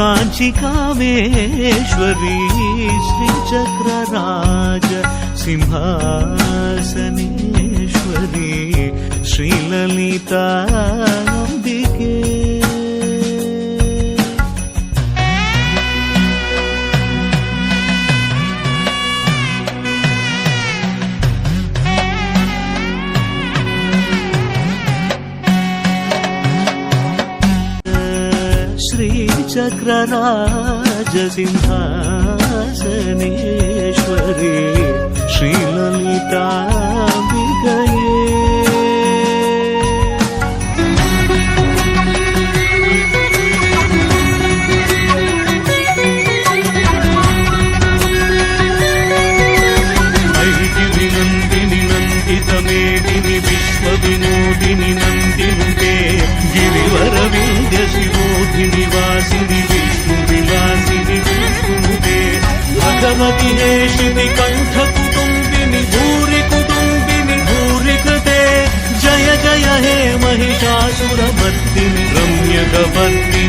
काञ्चिकामेश्वरी श्रीचक्रराज सिंहासनेश्वरी श्रीललिताम्बिके श्रीचक्रराज सिंहासनेश्वरी श्रीललिताम्बिकये ऐगिरिनन्दिनि नन्दितमेदिनि विश्वविनोदिनि नन्दिनुते गिरिवरविन्द्यशिरोधिनि वासिनि विष्णुविलासिनि विष्णुनुते भगवति हेशिति कण्ठकुटुम्बिनि भूरि कुटुम्बिनि भूरि कृते जय जय हे महिषासुरमर्दिनि रम्यकवर्दिनि